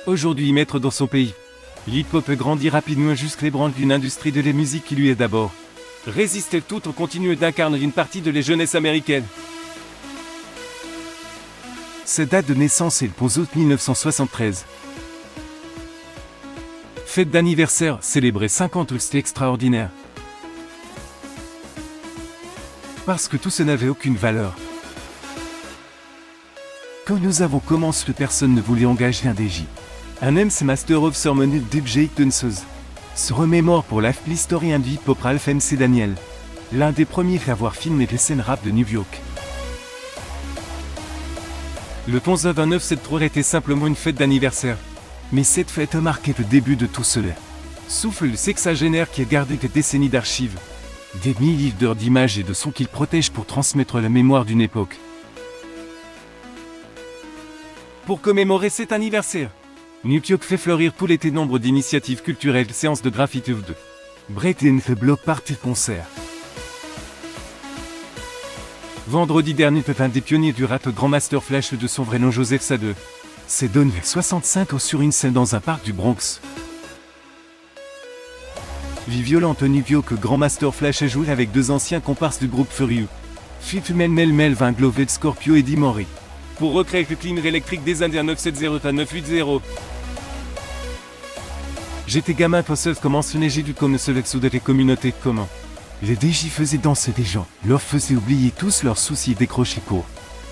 Aujourd'hui maître dans son pays, l'hip-hop grandit rapidement jusqu'à l'ébranle d'une industrie de la musique qui lui est d'abord résiste tout en continu d'incarner une partie de la jeunesse américaine. Sa date de naissance est le 11 août 1973. Fête d'anniversaire, célébrer 50 ans, c'était extraordinaire. Parce que tout ça n'avait aucune valeur. Quand nous avons commencé, personne ne voulait engager un DJ. Un MC Master of Ceremony de DJ Tunsos se remémore pour l'historien du hip-hop Ralph MC Daniel, l'un des premiers à avoir filmé les scènes rap de New York. Le 11 à 29 septembre était simplement une fête d'anniversaire. Mais cette fête a marqué le début de tout cela. Souffle le sexagénaire qui a gardé des décennies d'archives, des milliers d'heures d'images et de sons qu'il protège pour transmettre la mémoire d'une époque. Pour commémorer cet anniversaire, New York fait fleurir tout l'été nombre d'initiatives culturelles, séances de graffiti ou de breakdance, block party, concerts. Vendredi dernier, un des pionniers du rap, Grand Master Flash de son vrai nom Joseph Sade, s'est donné 65 ans sur une scène dans un parc du Bronx. Vie violente New York, Grand Master Flash a joué avec deux anciens comparses du groupe Furieux, Fifth Melvin Gloved, Scorpio et Dimori, pour recréer le cleaner électrique des Indiens 970 à 980. J'étais gamin quand seul comme mentionné, j'ai dû comme seul sous des communautés comment. Les DJ faisaient danser des gens, leur faisaient oublier tous leurs soucis décrochés court.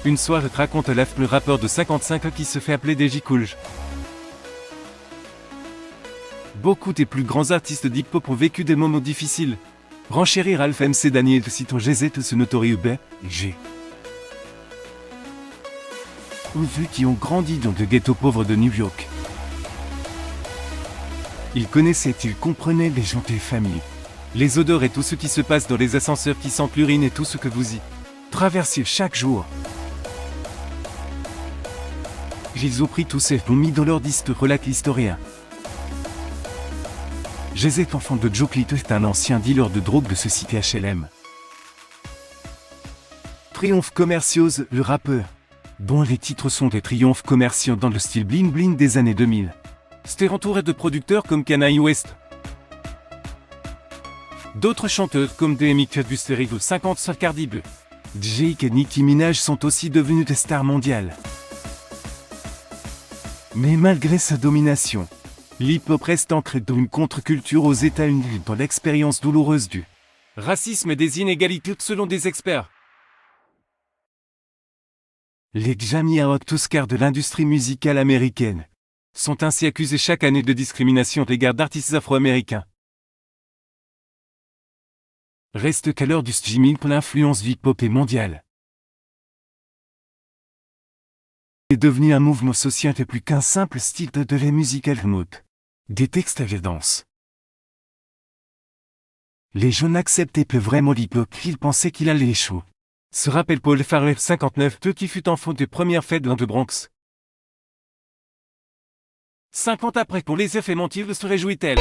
Une soirée raconte le rappeur de 55 ans qui se fait appeler DJ Coolj. Beaucoup des plus grands artistes d'hip-hop ont vécu des moments difficiles. Renchérir Ralph MC Daniel citant GZ se notorie G. Ou ceux qui ont grandi dans le ghetto pauvre de New York. Ils connaissaient, ils comprenaient les gens des familles, les odeurs et tout ce qui se passe dans les ascenseurs qui sentent l'urine et tout ce que vous y traversez chaque jour. Ils ont pris tous ces ont mis dans leur disque, relate l'historien. GZ, enfant de Joe Clito, est un ancien dealer de drogue de ce site HLM. Triomphe Commerciaux, le rappeur, dont les titres sont des triomphes commerciaux dans le style bling bling des années 2000. C'était entouré de producteurs comme Kanye West. D'autres chanteuses comme DMX, Buster ou 55 Cardi B, Jake et Nicki Minaj sont aussi devenus des stars mondiales. Mais malgré sa domination, l'hip-hop reste ancré dans une contre-culture aux États-Unis dans l'expérience douloureuse du racisme et des inégalités selon des experts. Les Grammy Awards, Oscars de l'industrie musicale américaine, sont ainsi accusés chaque année de discrimination à l'égard d'artistes afro-américains. Reste qu'à l'heure du streaming, l'influence du hip-hop est mondiale. Est devenu un mouvement social et plus qu'un simple style de la musical mode. Des textes à la danse. Les jeunes acceptaient peu vraiment l'hip-hop, ils pensaient qu'il allait échouer. Se rappelle Paul Farrell 59 qui fut enfant des premières fêtes dans le Bronx. 50 après qu'on les ait fait mentir, se réjouit-elle.